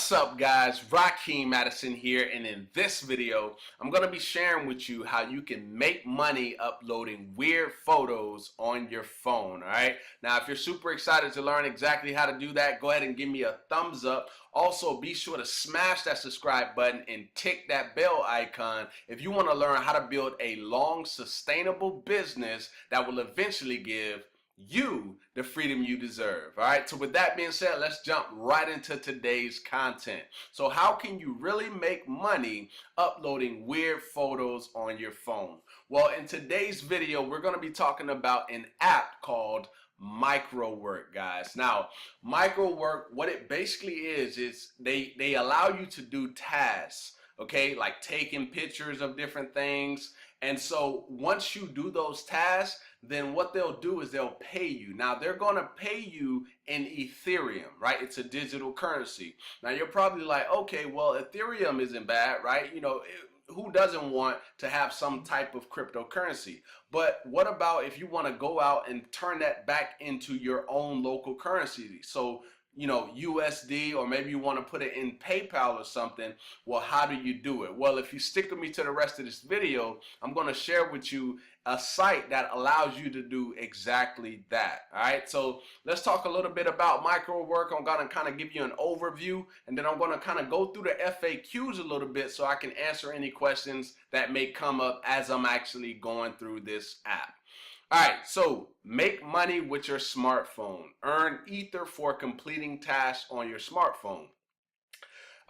What's up guys, Rakeem Madison here, and in this video I'm going to be sharing with you how you can make money uploading weird photos on your phone. Alright, now if you're super excited to learn exactly how to do that, go ahead and give me a thumbs up. Also be sure to smash that subscribe button and tick that bell icon if you want to learn how to build a long sustainable business that will eventually give you the freedom you deserve. All right, so with that being said, let's jump right into today's content. So how can you really make money uploading weird photos on your phone? Well, in today's video we're going to be talking about an app called Microwork, guys. Now Microwork, what it basically is they allow you to do tasks, okay, like taking pictures of different things. And so once you do those tasks, then what they'll do is they'll pay you. Now they're going to pay you in Ethereum, right? It's a digital currency. Now you're probably like, okay, well, Ethereum isn't bad, right? You know, who doesn't want to have some type of cryptocurrency? But what about if you want to go out and turn that back into your own local currency? So, you know, USD, or maybe you want to put it in PayPal or something. Well, how do you do it? Well, if you stick with me to the rest of this video, I'm going to share with you a site that allows you to do exactly that. All right, so let's talk a little bit about Microwork. I'm going to kind of give you an overview, and then I'm going to kind of go through the FAQs a little bit so I can answer any questions that may come up as I'm actually going through this app. Alright, so make money with your smartphone. Earn Ether for completing tasks on your smartphone.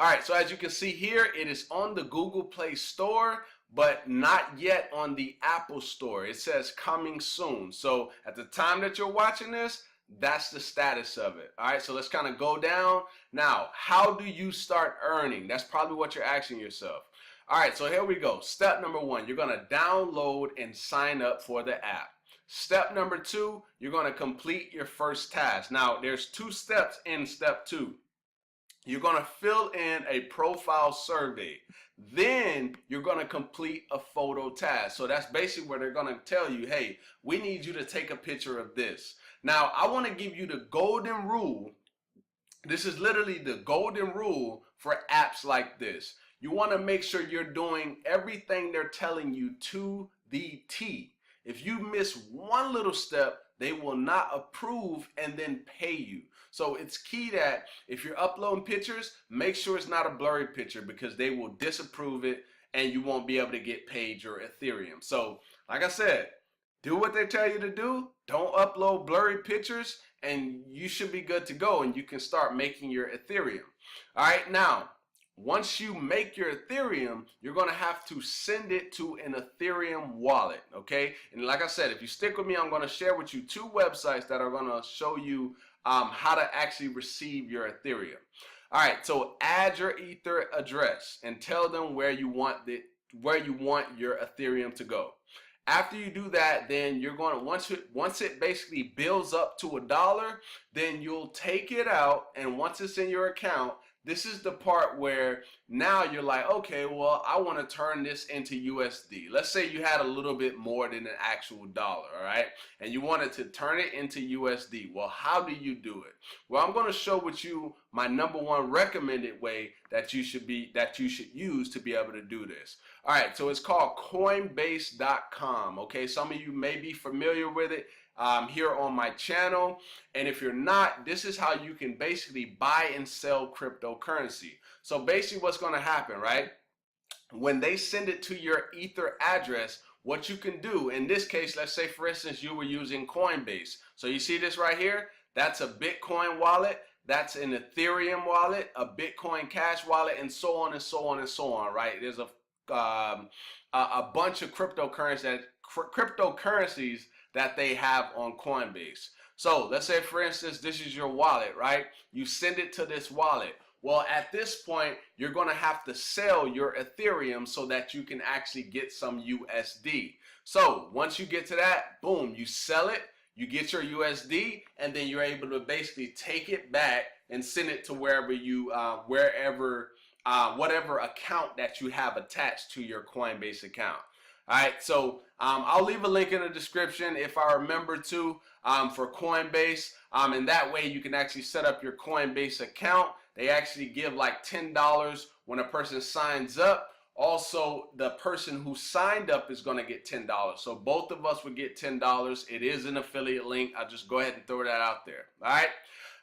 Alright, so as you can see here, it is on the Google Play Store, but not yet on the Apple Store. It says coming soon. So at the time that you're watching this, that's the status of it. Alright, so let's kind of go down. Now, how do you start earning? That's probably what you're asking yourself. Alright, so here we go. Step number one, you're going to download and sign up for the app. Step number two, you're going to complete your first task. Now, there's two steps in step two. You're going to fill in a profile survey. Then you're going to complete a photo task. So that's basically where they're going to tell you, hey, we need you to take a picture of this. Now, I want to give you the golden rule. This is literally the golden rule for apps like this. You want to make sure you're doing everything they're telling you to the T. If you miss one little step, they will not approve and then pay you. So it's key that if you're uploading pictures, make sure it's not a blurry picture, because they will disapprove it and you won't be able to get paid your Ethereum. So like I said, do what they tell you to do. Don't upload blurry pictures and you should be good to go, and you can start making your Ethereum. All right, now, once you make your Ethereum, you're going to have to send it to an Ethereum wallet, okay? And like I said, if you stick with me, I'm going to share with you two websites that are going to show you how to actually receive your Ethereum. All right, so add your Ether address and tell them where you want your Ethereum to go. After you do that, then you're going to, once it basically builds up to $1, then you'll take it out, and once it's in your account, this is the part where now you're like, okay, well, I want to turn this into USD. Let's say you had a little bit more than an actual dollar, all right? And you wanted to turn it into USD. Well, how do you do it? Well, I'm going to show with you my #1 recommended way that you should use to be able to do this. All right, so it's called Coinbase.com, okay? Some of you may be familiar with it here on my channel, and if you're not, this is how you can basically buy and sell cryptocurrency. So basically what's going to happen, right, when they send it to your Ether address, what you can do in this case, let's say for instance you were using Coinbase. So you see this right here, that's a Bitcoin wallet, that's an Ethereum wallet, a Bitcoin Cash wallet, and so on and so on and so on, right? There's a bunch of cryptocurrencies that they have on Coinbase. So let's say for instance this is your wallet, right? You send it to this wallet. Well, at this point you're going to have to sell your Ethereum so that you can actually get some USD. So once you get to that, boom, you sell it, you get your USD, and then you're able to basically take it back and send it to wherever you whatever account that you have attached to your Coinbase account. Alright, so I'll leave a link in the description if I remember to for Coinbase, and that way you can actually set up your Coinbase account. They actually give like $10 when a person signs up. Also, the person who signed up is going to get $10. So both of us would get $10. It is an affiliate link. I'll just go ahead and throw that out there. All right.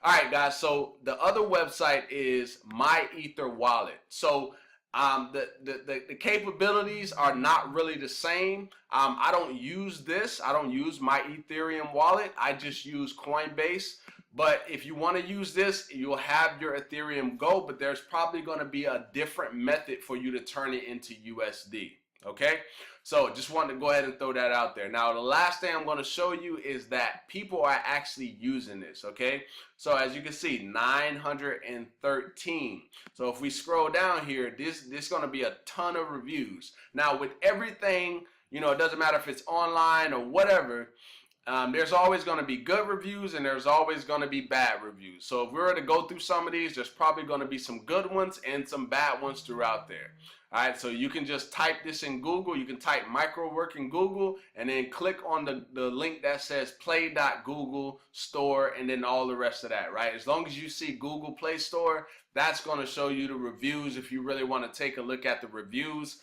All right, guys. So the other website is My Ether Wallet. So the capabilities are not really the same. I don't use this. I don't use my Ethereum wallet. I just use Coinbase. But if you want to use this, you'll have your Ethereum go, but there's probably going to be a different method for you to turn it into USD. Okay, so just wanted to go ahead and throw that out there. Now, the last thing I'm going to show you is that people are actually using this. Okay, so as you can see, 913. So if we scroll down here, this is going to be a ton of reviews. Now, with everything, you know, it doesn't matter if it's online or whatever. There's always going to be good reviews and there's always going to be bad reviews. So if we were to go through some of these, there's probably going to be some good ones and some bad ones throughout there. All right, so you can just type this in Google. You can type microwork in Google and then click on the link that says play.google store and then all the rest of that, right? As long as you see Google Play Store, that's going to show you the reviews if you really want to take a look at the reviews.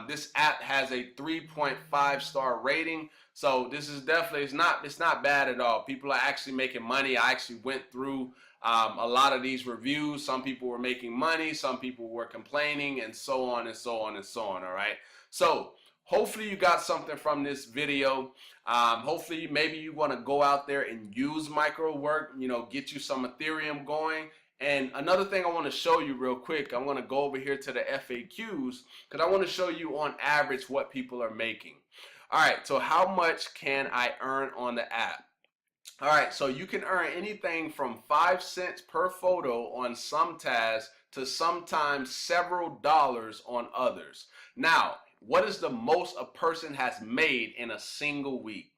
This app has a 3.5 star rating. So this is definitely, it's not bad at all. People are actually making money. I actually went through a lot of these reviews. Some people were making money, some people were complaining, and so on and so on and so on. All right. So hopefully you got something from this video. Hopefully maybe you want to go out there and use microwork, you know, get you some Ethereum going. And another thing I want to show you real quick, I'm going to go over here to the FAQs because I want to show you on average what people are making. All right, so how much can I earn on the app? All right, so you can earn anything from 5 cents per photo on some tasks to sometimes several dollars on others. Now, what is the most a person has made in a single week?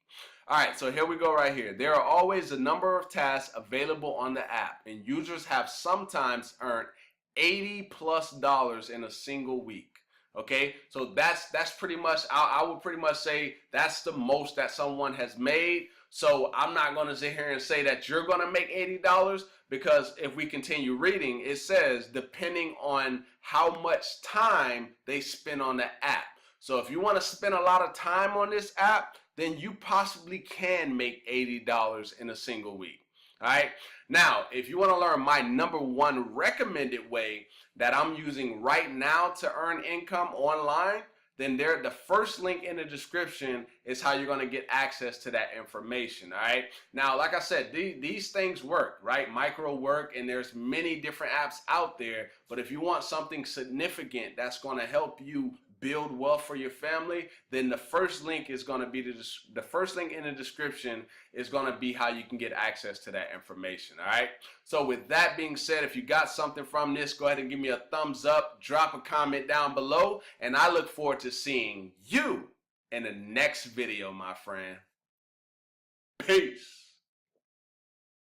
All right, so here we go right here. There are always a number of tasks available on the app, and users have sometimes earned $80+ in a single week. Okay, so that's pretty much, I would pretty much say that's the most that someone has made. So I'm not going to sit here and say that you're going to make $80 because if we continue reading, it says depending on how much time they spend on the app. So if you want to spend a lot of time on this app, then you possibly can make $80 in a single week. All right. Now, if you want to learn my #1 recommended way that I'm using right now to earn income online, then the first link in the description is how you're going to get access to that information. All right. Now, like I said, these things work, right? Micro work, and there's many different apps out there. But if you want something significant that's going to help you build wealth for your family, then the first link is going to be the first link in the description is going to be how you can get access to that information. All right. So with that being said, if you got something from this, go ahead and give me a thumbs up, drop a comment down below, and I look forward to seeing you in the next video, my friend. Peace.